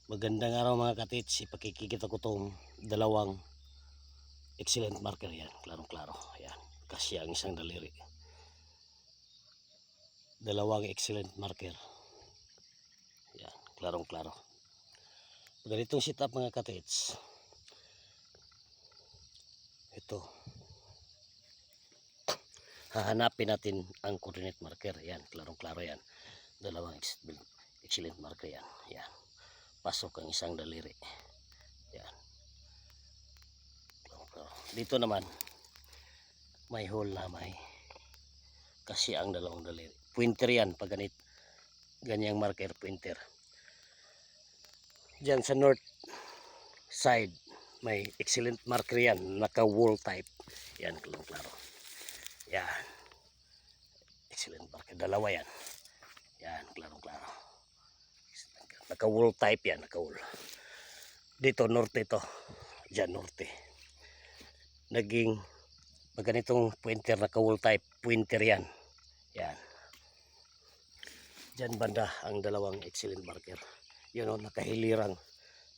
Magandang araw mga katits, ipakikita ko tong dalawang excellent marker yan, klarong klaro, yan, kasi ang isang daliri, dalawang excellent marker, yan, klarong klaro. Ganitong setup mga katits, ito, hahanapin natin ang coordinate marker, yan, klarong klaro yan, dalawang excellent marker yan, yan, pasok ang isang daliri, yan. Dito naman may hole na may kasi ang dalawang daliri. Pointer yan pag ganyang marker, pointer. Diyan sa north side may excellent marker yan, naka wall type. Yan, klaro. Yan. Excellent marker, dalawa yan. Yan, klaro. Naka wall type yan, naka wall. Dito norte ito. Diyan norte. Naging pag ganitong pointer naka wall type, pointer yan. Yan. Diyan banda ang dalawang excellent marker. Yun o, nakahilirang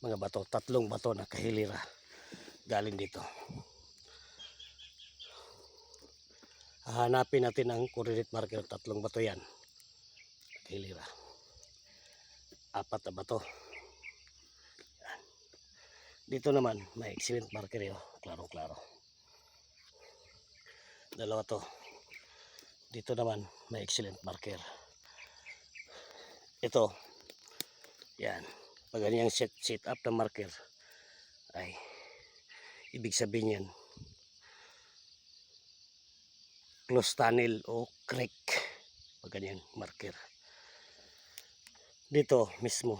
mga bato. Tatlong bato nakahilira. Galing dito. Hahanapin natin ang coordinate marker. Tatlong bato yan. Nakahilira. Apat na bato. Yan. Dito naman may excellent marker yun. Klaro. Dalawa to. Dito naman may excellent marker. Ito. Yan. Pag ganyan set up na marker ay ibig sabihin yan close tunnel o creek. Pag ganyan marker. Dito mismo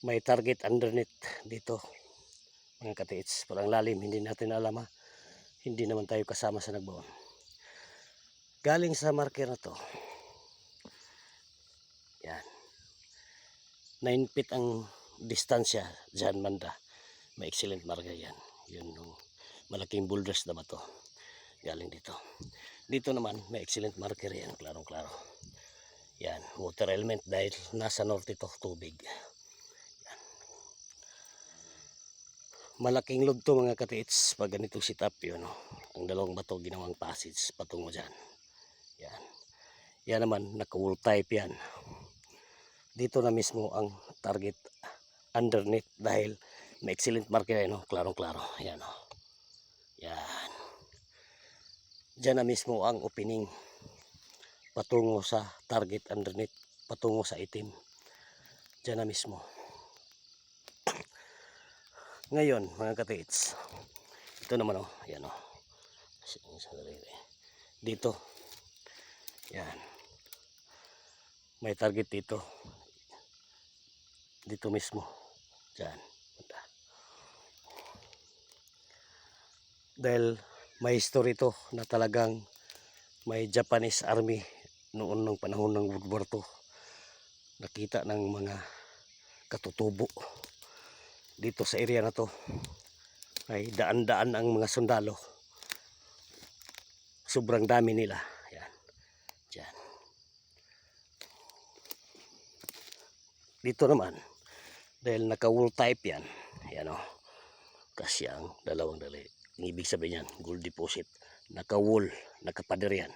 may target underneath dito mga katiits. Parang lalim, hindi natin alam ha. Hindi naman tayo kasama sa nagbaon. Galing sa marker na to. Yan. 9 feet ang distansya dyan banda. May excellent marker yan. Yun yung malaking boulders na bato. Galing dito. Dito naman may excellent marker yan. Klarong klaro. Yan. Water element dahil nasa north ito tubig. Yan. Malaking load to mga katiits. Pag ganitong sit up yun. Ang dalawang bato ginawang passage patungo dyan. Yan. Yan naman naka wall type yan. Dito na mismo ang target underneath dahil may excellent marker yan, klarong klaro. Yan o. Yan. Diyan na mismo ang opening patungo sa target underneath, patungo sa itim. Diyan na mismo. Ngayon mga katiits, ito naman o. Yan o. Dito. Yan. May target dito. Dito mismo. Diyan. Dahil may history to na talagang may Japanese army noon ng panahon ng World War II. Nakita ng mga katutubo. Dito sa area na to ay daan-daan ang mga sundalo. Sobrang dami nila. Yan. Diyan. Dito naman dahil naka wall type yan. Yan o. Kasi ang dalawang daliri. Ibig sabihin yan, gold deposit. Naka wall, nakapader yan.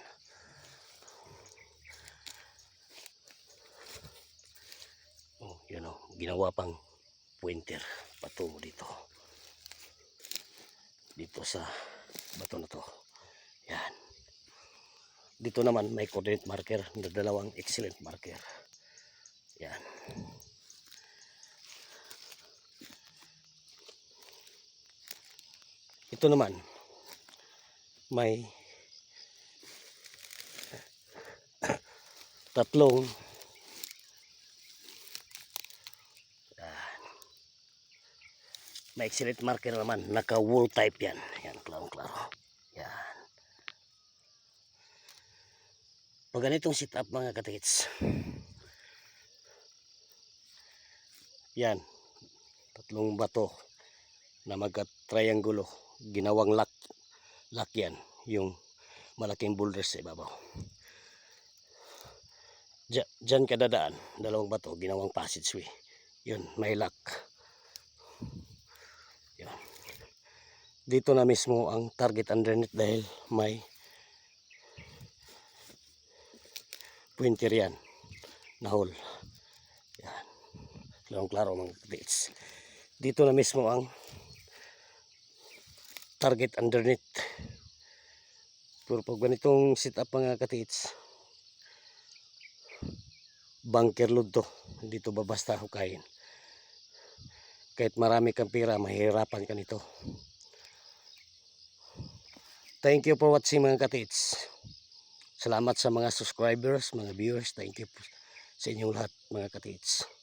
Oh, yan o. Ginawa pang pointer patungo dito. Dito sa bato na to. Yan. Dito naman may coordinate marker na dalawang excellent marker. Yan. Ito naman may tatlong may excellent marker naman, naka wall type yan. Yan, klaro. Yan. Pag ganitong sit up mga katiits, yan, tatlong bato na magka-triangulo, ginawang lock yan, yung malaking boulders sa ibabaw. Diyan kadadaan, dalawang bato, ginawang passageway. Yun, may lock. Yun. Dito na mismo ang target underneath dahil may pointer yan na hole. Yan. Klarong-klaro mga katiits. Dito na mismo ang target underneath. Pero pag ganitong setup mga katiits, bunker load to. Hindi to babasta hukayin. Kahit marami kang pera, mahihirapan ka nito. Thank you for watching mga katiits. Salamat sa mga subscribers, mga viewers. Thank you sa inyong lahat mga katiits.